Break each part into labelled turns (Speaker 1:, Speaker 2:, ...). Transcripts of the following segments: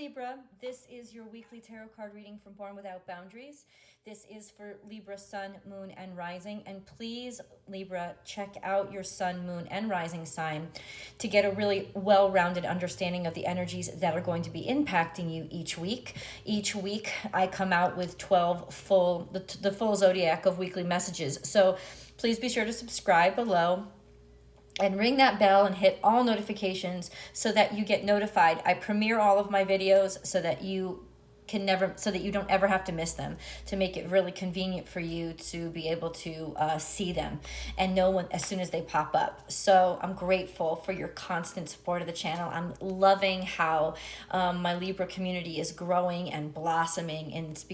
Speaker 1: Libra, this is your weekly tarot card reading from Born Without Boundaries. This is for Libra, Sun, Moon, and Rising. And please, Libra, check out your Sun, Moon, and Rising sign to get a really well-rounded understanding of the energies that are going to be impacting you each week. Each week, I come out with 12 the full zodiac of weekly messages. So please be sure to subscribe below and ring that bell and hit all notifications so that you get notified. I premiere all of my videos so that you don't ever have to miss them, to make it really convenient for you to be able to see them and know when as soon as they pop up. So I'm grateful for your constant support of the channel. I'm loving how my Libra community is growing and blossoming, and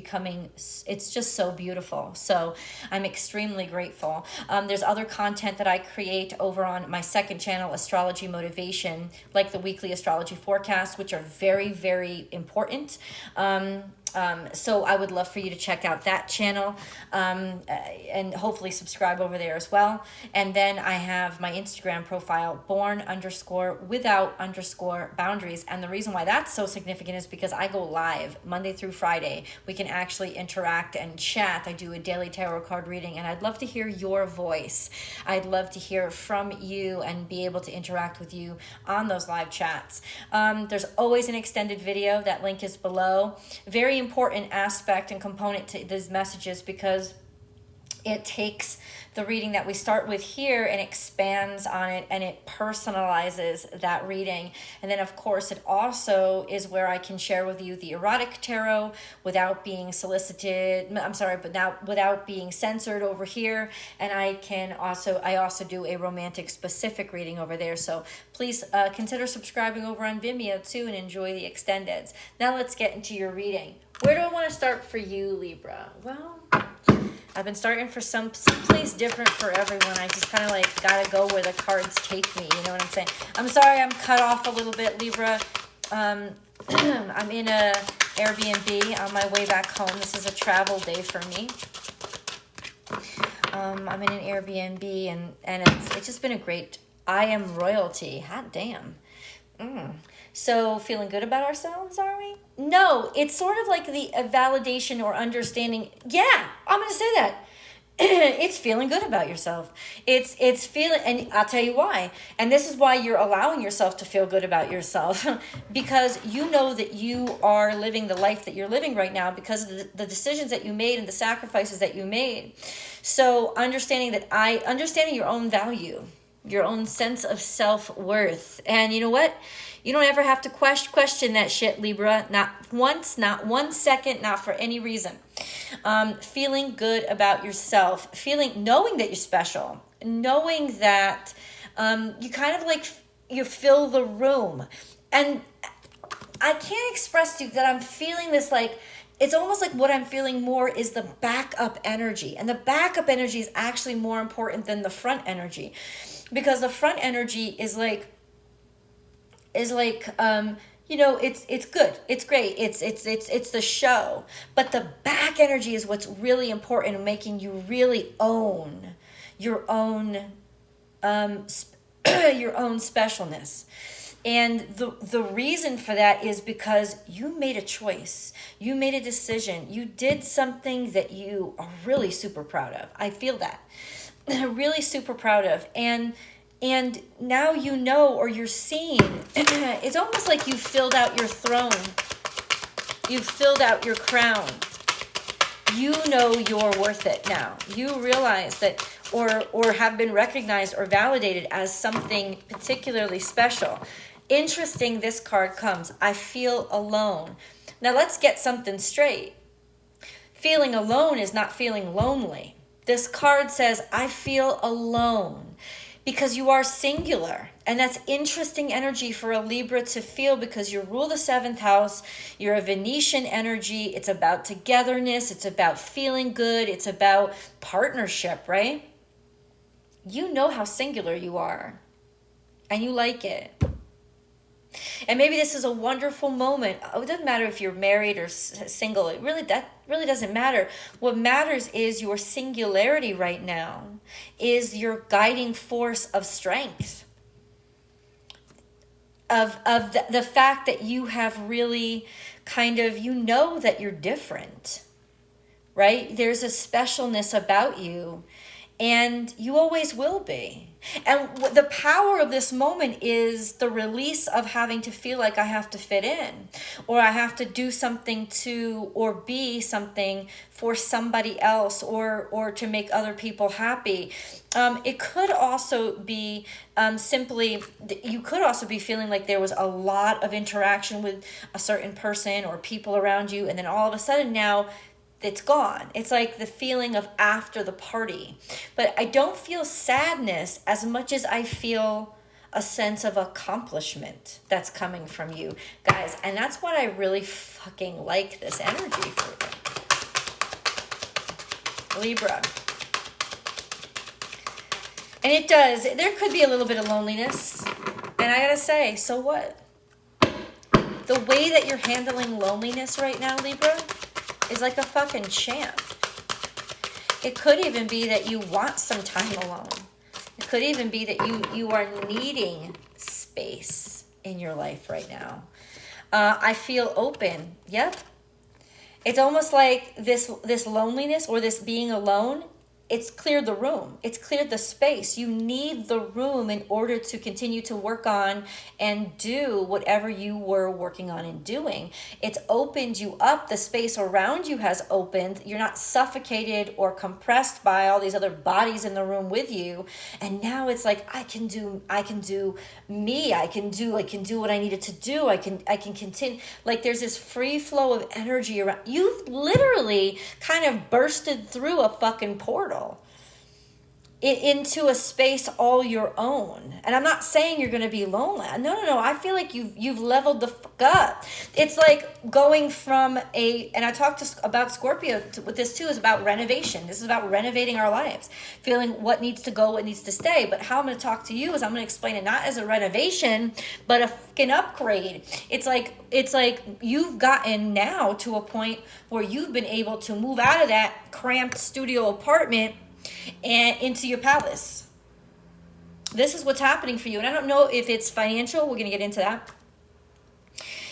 Speaker 1: it's just so beautiful. So I'm extremely grateful. There's other content that I create over on my second channel, Astrology Motivation, like the weekly astrology forecast, which are very, very important. So I would love for you to check out that channel and hopefully subscribe over there as well. And then I have my Instagram profile, born_without_boundaries. And the reason why that's so significant is because I go live Monday through Friday. We can actually interact and chat. I do a daily tarot card reading, and I'd love to hear your voice. I'd love to hear from you and be able to interact with you on those live chats. There's always an extended video. That link is below. Very important aspect and component to these messages, because it takes the reading that we start with here and expands on it, and it personalizes that reading. And then of course it also is where I can share with you the erotic tarot without being without being censored over here. And I also do a romantic specific reading over there. So please consider subscribing over on Vimeo too, and enjoy the extendeds. Now let's get into your reading. Where do I want to start for you, Libra? Well, I've been starting for some place different for everyone. I just kind of like gotta go where the cards take me. You know what I'm saying? I'm sorry I'm cut off a little bit, Libra. I'm in a Airbnb on my way back home. This is a travel day for me. I'm in an Airbnb, and it's just been a great. I am royalty. Hot damn. So feeling good about ourselves, are we? No, it's sort of like the validation or understanding. Yeah, I'm going to say that. It's feeling good about yourself. It's feeling, and I'll tell you why. And this is why you're allowing yourself to feel good about yourself, because you know that you are living the life that you're living right now because of the decisions that you made and the sacrifices that you made. So understanding your own value, your own sense of self-worth. And you know what? You don't ever have to question that shit, Libra. Not once, not 1 second, not for any reason. Feeling good about yourself, knowing that you're special, knowing that you kind of like, you fill the room. And I can't express to you that I'm feeling this, like, it's almost like what I'm feeling more is the backup energy. And the backup energy is actually more important than the front energy, because the front energy is like, it's good, it's great, it's the show, but the back energy is what's really important in making you really own your own your own specialness. And the reason for that is because you made a choice, you made a decision, you did something that you are really super proud of. I feel that really super proud of. And now you know, or you're seeing, it's almost like you filled out your throne. You filled out your crown. You know you're worth it now. You realize that, or have been recognized or validated as something particularly special. Interesting, this card comes. I feel alone. Now let's get something straight. Feeling alone is not feeling lonely. This card says, I feel alone. Because you are singular. And that's interesting energy for a Libra to feel, because you rule the 7th house. You're a Venetian energy. It's about togetherness. It's about feeling good. It's about partnership, right? You know how singular you are. And you like it. And maybe this is a wonderful moment. It doesn't matter if you're married or single. That really doesn't matter. What matters is your singularity right now is your guiding force of strength. the fact that you have really kind of, you know that you're different, right? There's a specialness about you, and you always will be. And the power of this moment is the release of having to feel like I have to fit in, or I have to do something to, or be something for somebody else, or to make other people happy. It could also be simply, you could also be feeling like there was a lot of interaction with a certain person or people around you, and then all of a sudden now it's gone. It's like the feeling of after the party. But I don't feel sadness as much as I feel a sense of accomplishment that's coming from you guys. And that's what I really fucking like this energy for Libra. And it does. There could be a little bit of loneliness. And I gotta say, so what? The way that you're handling loneliness right now, Libra, is like a fucking champ. It could even be that you want some time alone. It could even be that you are needing space in your life right now. I feel open. Yep. It's almost like this loneliness or this being alone, it's cleared the room. It's cleared the space. You need the room in order to continue to work on and do whatever you were working on and doing. It's opened you up. The space around you has opened. You're not suffocated or compressed by all these other bodies in the room with you. And now it's like, I can do me. I can do what I needed to do. I can continue. Like there's this free flow of energy around. You've literally kind of bursted through a fucking portal into a space all your own. And I'm not saying you're going to be lonely. No. I feel like you've leveled the fuck up. It's like going from and I talked about Scorpio with this too, is about renovation. This is about renovating our lives, feeling what needs to go, what needs to stay. But how I'm going to talk to you is I'm going to explain it not as a renovation, but a fucking upgrade. It's like you've gotten now to a point where you've been able to move out of that cramped studio apartment and into your palace. This is what's happening for you. And I don't know if it's financial. We're going to get into that.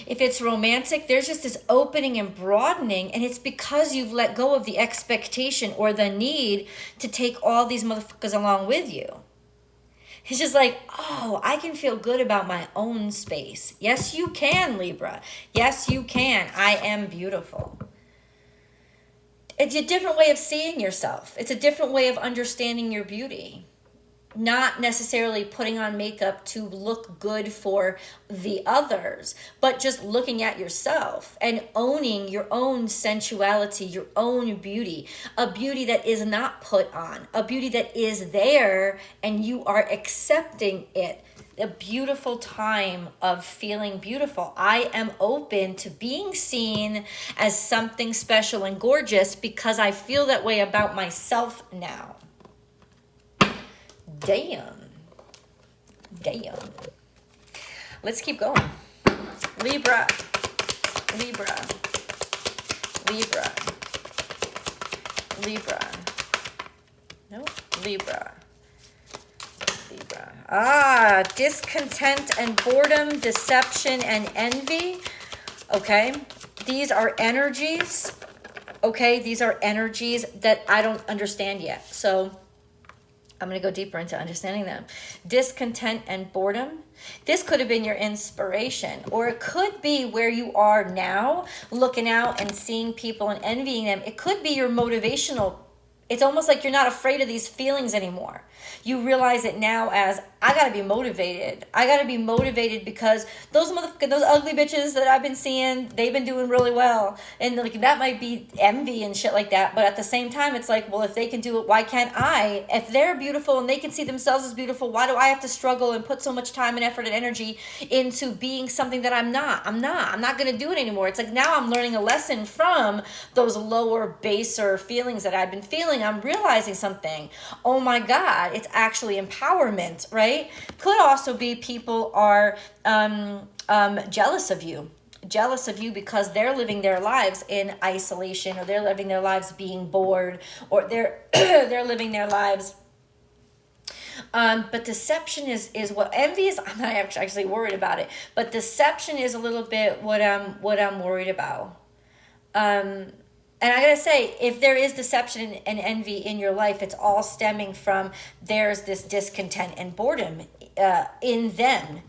Speaker 1: If it's romantic, there's just this opening and broadening. And it's because you've let go of the expectation or the need to take all these motherfuckers along with you. It's just like, oh, I can feel good about my own space. Yes, you can, Libra. Yes, you can. I am beautiful. It's a different way of seeing yourself. It's a different way of understanding your beauty. Not necessarily putting on makeup to look good for the others, but just looking at yourself and owning your own sensuality, your own beauty. A beauty that is not put on. A beauty that is there and you are accepting it. A beautiful time of feeling beautiful. I am open to being seen as something special and gorgeous because I feel that way about myself now. Damn. Let's keep going. Libra. No, Libra. Discontent and boredom, deception and envy. Okay, these are energies. Okay, these are energies that I don't understand yet. So I'm going to go deeper into understanding them. Discontent and boredom. This could have been your inspiration, or it could be where you are now, looking out and seeing people and envying them. It could be your motivational. It's almost like you're not afraid of these feelings anymore. You realize it now as, I gotta be motivated. I gotta be motivated because those ugly bitches that I've been seeing, they've been doing really well. And like that might be envy and shit like that. But at the same time, it's like, well, if they can do it, why can't I? If they're beautiful and they can see themselves as beautiful, why do I have to struggle and put so much time and effort and energy into being something that I'm not? I'm not gonna do it anymore. It's like now I'm learning a lesson from those lower, baser feelings that I've been feeling. I'm realizing something. Oh my God, it's actually empowerment, right? Could also be people are jealous of you because they're living their lives in isolation, or they're living their lives being bored, or they're they're living their lives But deception is what envy is. I'm not actually worried about it, but deception is a little bit what I'm worried about. And I gotta say, if there is deception and envy in your life, it's all stemming from there's this discontent and boredom in them,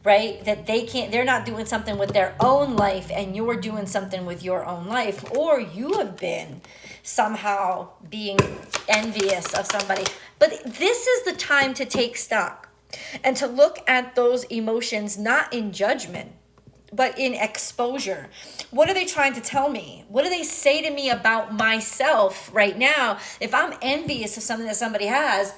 Speaker 1: right? That they're not doing something with their own life and you're doing something with your own life, or you have been somehow being envious of somebody. But this is the time to take stock and to look at those emotions, not in judgment, but in exposure. What are they trying to tell me? What do they say to me about myself right now? If I'm envious of something that somebody has,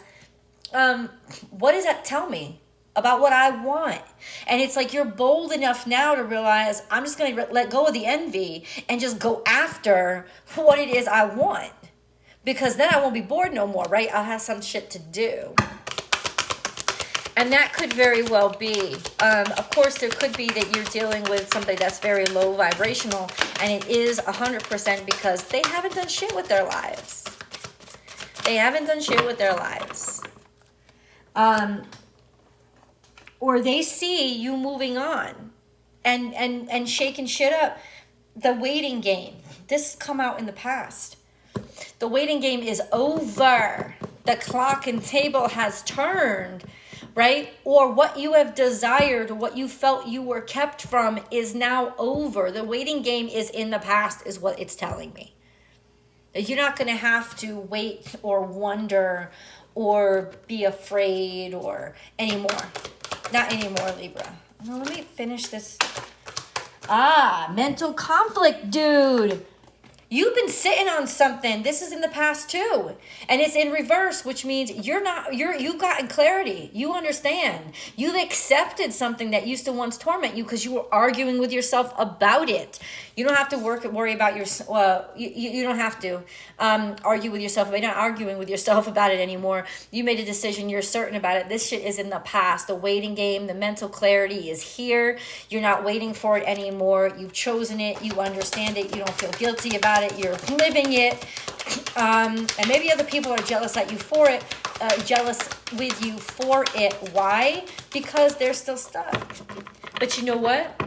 Speaker 1: what does that tell me about what I want? And it's like you're bold enough now to realize I'm just going to let go of the envy and just go after what it is I want. Because then I won't be bored no more, right? I'll have some shit to do. And that could very well be. Of course, there could be that you're dealing with somebody that's very low vibrational, and it is 100% because they haven't done shit with their lives. They haven't done shit with their lives. Or they see you moving on and shaking shit up. The waiting game. This has come out in the past. The waiting game is over. The clock and table has turned. Right? Or what you have desired, what you felt you were kept from is now over. The waiting game is in the past is what it's telling me. You're not going to have to wait or wonder or be afraid or anymore. Not anymore, Libra. Now, let me finish this. Mental conflict, dude. You've been sitting on something. This is in the past too. And it's in reverse, which means you've gotten clarity. You understand. You've accepted something that used to once torment you because you were arguing with yourself about it. You don't have to worry about you don't have to argue with yourself. You're not arguing with yourself about it anymore. You made a decision. You're certain about it. This shit is in the past. The waiting game, the mental clarity is here. You're not waiting for it anymore. You've chosen it. You understand it. You don't feel guilty about it. You're living it. And maybe other people are jealous at you for it. Jealous with you for it. Why? Because they're still stuck. But you know what?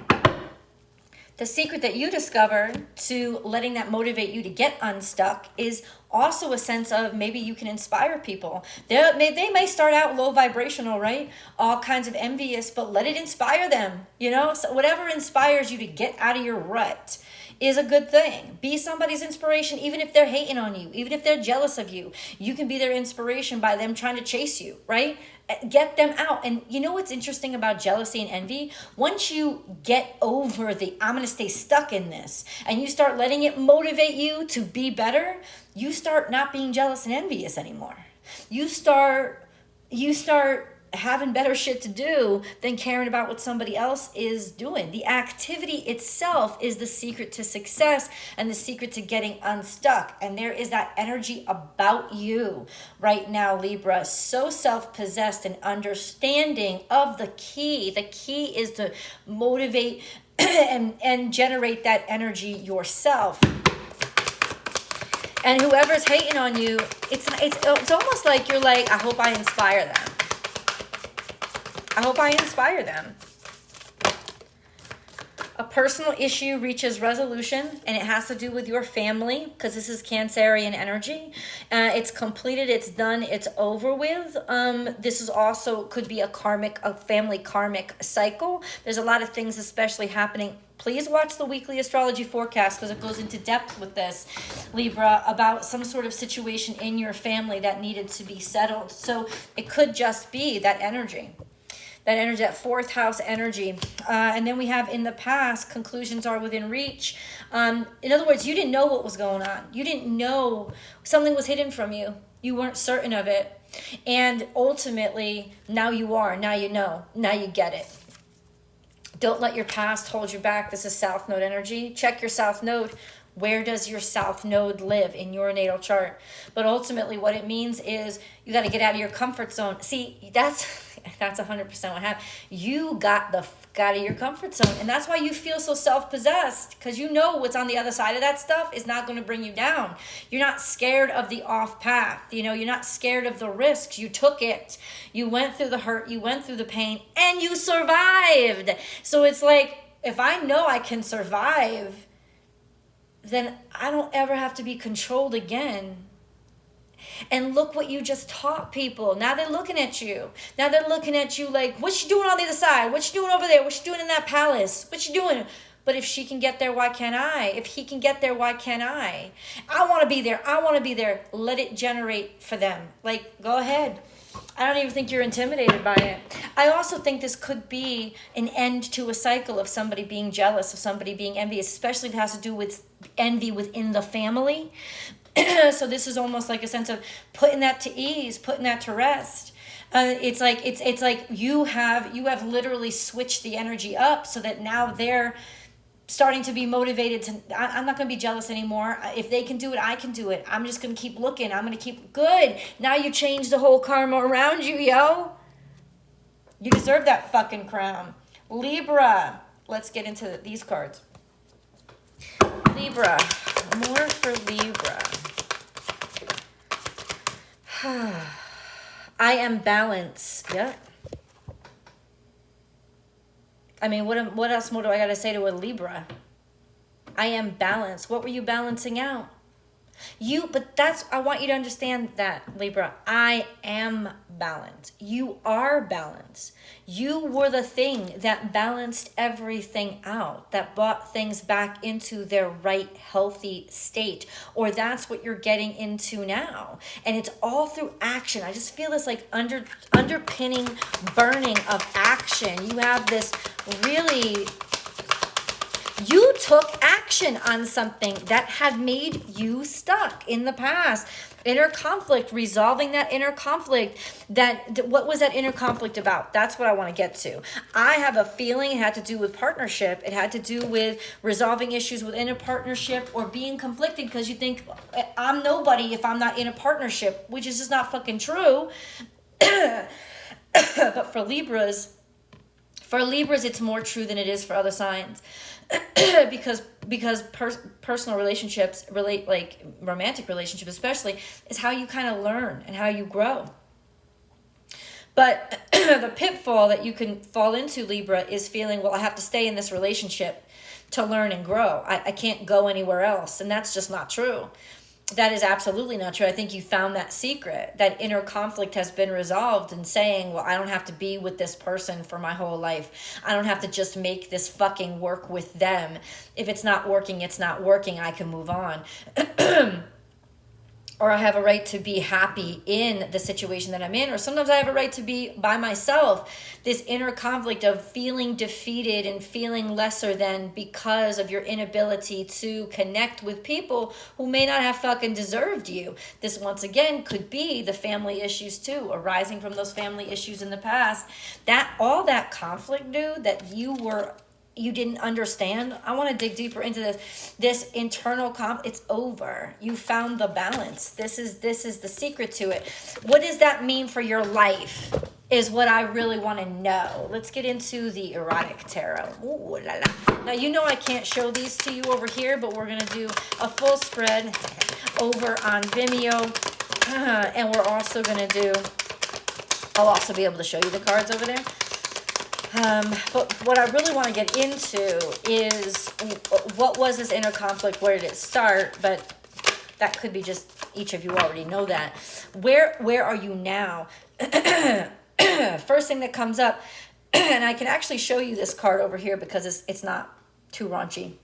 Speaker 1: The secret that you discovered to letting that motivate you to get unstuck is also a sense of maybe you can inspire people. They may start out low vibrational, right? All kinds of envious, but let it inspire them. You know, so whatever inspires you to get out of your rut is a good thing. Be somebody's inspiration, even if they're hating on you, even if they're jealous of you. You can be their inspiration by them trying to chase you, right? Get them out. And you know what's interesting about jealousy and envy? Once you get over the I'm going to stay stuck in this and you start letting it motivate you to be better, you start not being jealous and envious anymore. You start having better shit to do than caring about what somebody else is doing. The activity itself is the secret to success and the secret to getting unstuck. And there is that energy about you right now, Libra, so self-possessed and understanding of the key. The key is to motivate and generate that energy yourself. And whoever's hating on you, it's almost like you're like, I hope I inspire them. I hope I inspire them. A personal issue reaches resolution, and it has to do with your family, because this is Cancerian energy. It's completed, it's done, it's over with. This is also could be a family karmic cycle. There's a lot of things especially happening. Please watch the weekly astrology forecast because it goes into depth with this, Libra, about some sort of situation in your family that needed to be settled. So it could just be that energy. That fourth house energy. And then we have in the past, conclusions are within reach. In other words, you didn't know what was going on. You didn't know something was hidden from you. You weren't certain of it. And ultimately, now you are. Now you know. Now you get it. Don't let your past hold you back. This is South Node energy. Check your South Node. Where does your South Node live in your natal chart? But ultimately what it means is you got to get out of your comfort zone. See, that's 100% what happened. You got the out of your comfort zone. And that's why you feel so self-possessed, because you know what's on the other side of that stuff is not going to bring you down. You're not scared of the off path. You know, you're not scared of the risks. You took it. You went through the hurt. You went through the pain, and you survived. So it's like, if I know I can survive, then I don't ever have to be controlled again. And look what you just taught people. Now they're looking at you. Now they're looking at you like, what you doing on the other side? What you doing over there? What you doing in that palace? What you doing? But if she can get there, why can't I? If he can get there, why can't I? I want to be there. I want to be there. Let it generate for them. Like, go ahead. I don't even think you're intimidated by it. I also think this could be an end to a cycle of somebody being jealous, of somebody being envious, especially if it has to do with envy within the family. So this is almost like a sense of putting that to ease, putting that to rest. It's like you have literally switched the energy up so that now they're starting to be motivated to, I'm not going to be jealous anymore. If they can do it, I can do it. I'm just going to keep looking. I'm going to keep good. Now you change the whole karma around you, yo. You deserve that fucking crown. Libra. Let's get into these cards. Libra. More for Libra. I am balanced. Yeah. I mean, what else more do I got to say to a Libra? I am balanced. What were you balancing out? I want you to understand that, Libra. I am balanced. You are balanced. You were the thing that balanced everything out, that brought things back into their right, healthy state. Or that's what you're getting into now. And it's all through action. I just feel this like underpinning burning of action. You have this really... You took action on something that had made you stuck in the past. Inner conflict, resolving that inner conflict. What was that inner conflict about? That's what I want to get to. I have a feeling it had to do with partnership. It had to do with resolving issues within a partnership or being conflicted because you think, I'm nobody if I'm not in a partnership, which is just not fucking true. But for Libras, it's more true than it is for other signs. because personal relationships, like romantic relationships especially, is how you kind of learn and how you grow. But the pitfall that you can fall into, Libra, is feeling, well, I have to stay in this relationship to learn and grow. I can't go anywhere else. And that's just not true. That is absolutely not true. I think you found that secret. That inner conflict has been resolved and saying, well, I don't have to be with this person for my whole life. I don't have to just make this fucking work with them. If it's not working, it's not working. I can move on. Or I have a right to be happy in the situation that I'm in. Or sometimes I have a right to be by myself. This inner conflict of feeling defeated and feeling lesser than because of your inability to connect with people who may not have fucking deserved you. This, once again, could be the family issues too, arising from those family issues in the past. All that conflict, dude, that you didn't understand. I want to dig deeper into this internal it's over. You found the balance. This is the secret to it. What does that mean for your life is what I really want to know. Let's get into the erotic tarot. Ooh, la la. Now, you know I can't show these to you over here, but we're going to do a full spread over on Vimeo. And we're also going to do, I'll also be able to show you the cards over there. But what I really want to get into is what was this inner conflict? Where did it start? But that could be just each of you already know that. Where are you now? First thing that comes up, and I can actually show you this card over here because it's not too raunchy.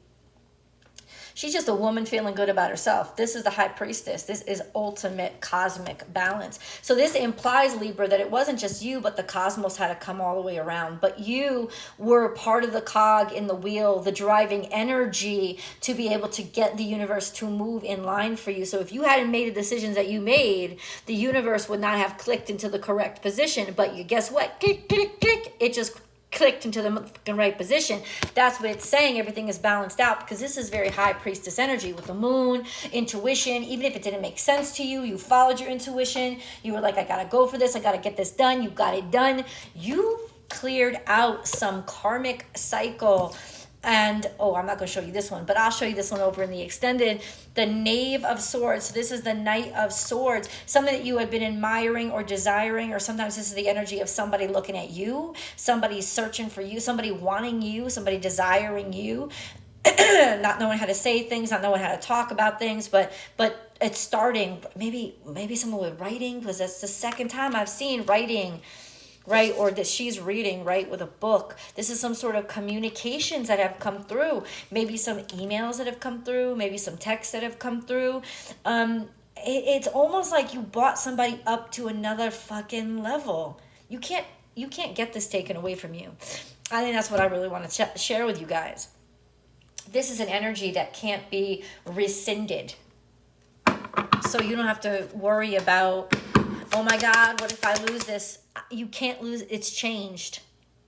Speaker 1: She's just a woman feeling good about herself. This is the High Priestess. This is ultimate cosmic balance. So this implies, Libra, that it wasn't just you, but the cosmos had to come all the way around. But you were part of the cog in the wheel, the driving energy to be able to get the universe to move in line for you. So if you hadn't made the decisions that you made, the universe would not have clicked into the correct position. But you guess what? Click, click, click. It just clicked into the right position. That's what it's saying. Everything is balanced out because this is very High Priestess energy with the moon, intuition. Even if it didn't make sense to you, you followed your intuition. You were like, I gotta go for this. I gotta get this done. You got it done. You cleared out some karmic cycle. And, oh, I'm not going to show you this one, but I'll show you this one over in the extended. The Knave of Swords. So this is the Knight of Swords. Something that you had been admiring or desiring, or sometimes this is the energy of somebody looking at you, somebody searching for you, somebody wanting you, somebody desiring you, not knowing how to say things, not knowing how to talk about things, but it's starting. Maybe someone with writing, because that's the second time I've seen writing, right? Or that she's reading, right, with a book. This is some sort of communications that have come through. Maybe some emails that have come through. Maybe some texts that have come through. It's almost like you brought somebody up to another fucking level. You can't get this taken away from you. I think that's what I really want to share with you guys. This is an energy that can't be rescinded. So you don't have to worry about, oh my God, what if I lose this? You can't lose. It's changed.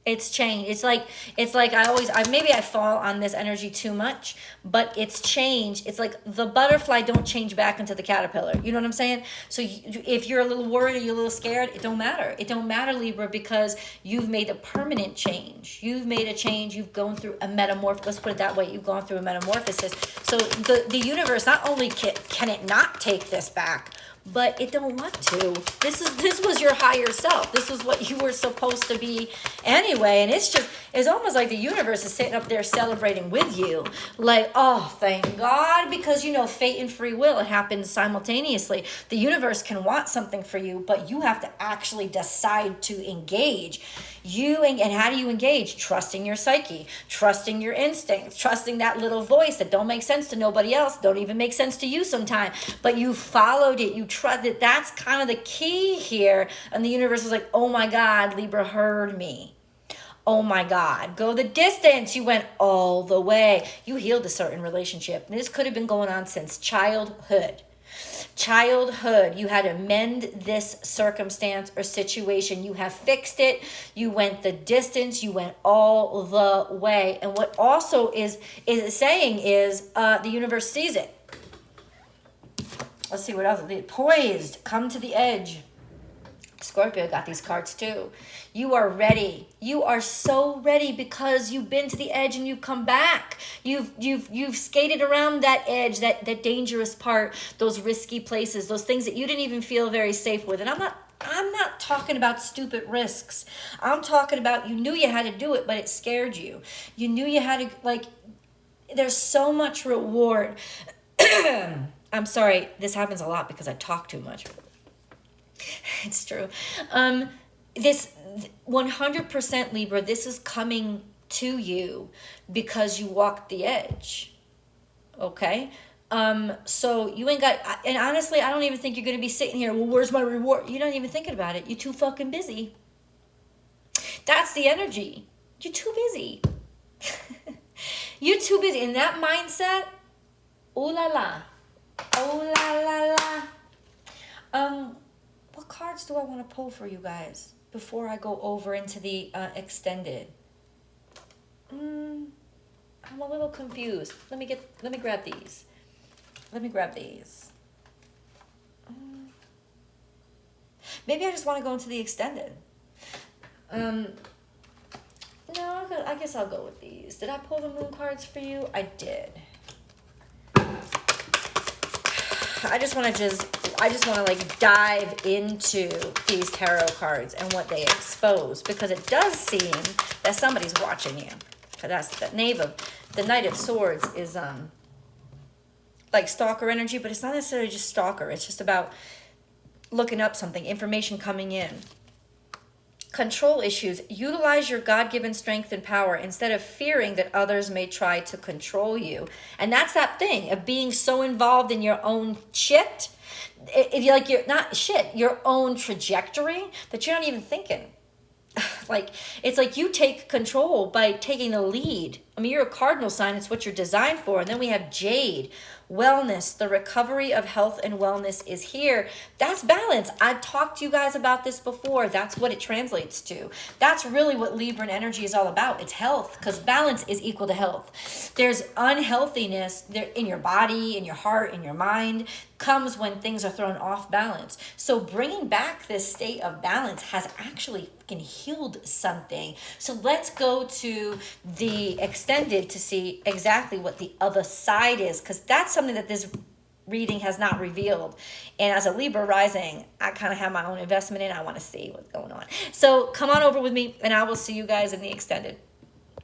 Speaker 1: It's changed. It's like maybe I fall on this energy too much, but it's changed. It's like the butterfly don't change back into the caterpillar. You know what I'm saying? So if you're a little worried or you're a little scared, it don't matter. It don't matter, Libra, because you've made a permanent change. You've made a change. You've gone through a metamorphosis. Let's put it that way. You've gone through a metamorphosis. So the universe not only can it not take this back, but it don't want to. This was your higher self. This is what you were supposed to be anyway. And it's almost like the universe is sitting up there celebrating with you. Like, oh, thank God. Because, fate and free will, it happens simultaneously. The universe can want something for you, but you have to actually decide to engage. And how do you engage? Trusting your psyche, trusting your instincts, trusting that little voice that don't make sense to nobody else, don't even make sense to you sometimes, but you followed it, you trust it. That's kind of the key here. And the universe is like, oh my God, Libra heard me. Oh my God, go the distance. You went all the way. You healed a certain relationship. This could have been going on since childhood. You had to mend this circumstance or situation. You have fixed it. You went the distance. You went all the way. And what also is saying is the universe sees it. Let's see what else. Poised, come to the edge. Scorpio got these cards too. You are ready. You are so ready because you've been to the edge and you've come back. You've skated around that edge, that dangerous part, those risky places, those things that you didn't even feel very safe with. And I'm not talking about stupid risks. I'm talking about you knew you had to do it, but it scared you. You knew you had to, there's so much reward. I'm sorry, this happens a lot because I talk too much. It's true. This 100% Libra, this is coming to you because you walked the edge. Okay? So you ain't got, and honestly, I don't even think you're going to be sitting here, well, where's my reward? You're not even thinking about it. You're too fucking busy. That's the energy. You're too busy. You're too busy. In that mindset, ooh la la. Oh la la la. What cards do I want to pull for you guys before I go over into the extended? I'm a little confused. Let me grab these. Maybe I just want to go into the extended. No, I guess I'll go with these. Did I pull the moon cards for you? I did. I just want to dive into these tarot cards and what they expose, because it does seem that somebody's watching you. That's the Knight of Swords is like stalker energy, but it's not necessarily just stalker. It's just about looking up something, information coming in. Control issues. Utilize your God-given strength and power instead of fearing that others may try to control you. And that's that thing of being so involved in your own shit, your own trajectory, that you're not even thinking. It's like you take control by taking the lead I mean, you're a cardinal sign. It's what you're designed for. And then we have Jade, wellness. The recovery of health and wellness is here. That's balance. I've talked to you guys about this before. That's what it translates to. That's really what Libran energy is all about. It's health, because balance is equal to health. There's unhealthiness there in your body, in your heart, in your mind, comes when things are thrown off balance. So bringing back this state of balance has actually fucking healed something. So let's go to the extended to see exactly what the other side is, because that's something that this reading has not revealed. And as a Libra rising, I kind of have my own investment in. I want to see what's going on. So come on over with me, and I will see you guys in the extended.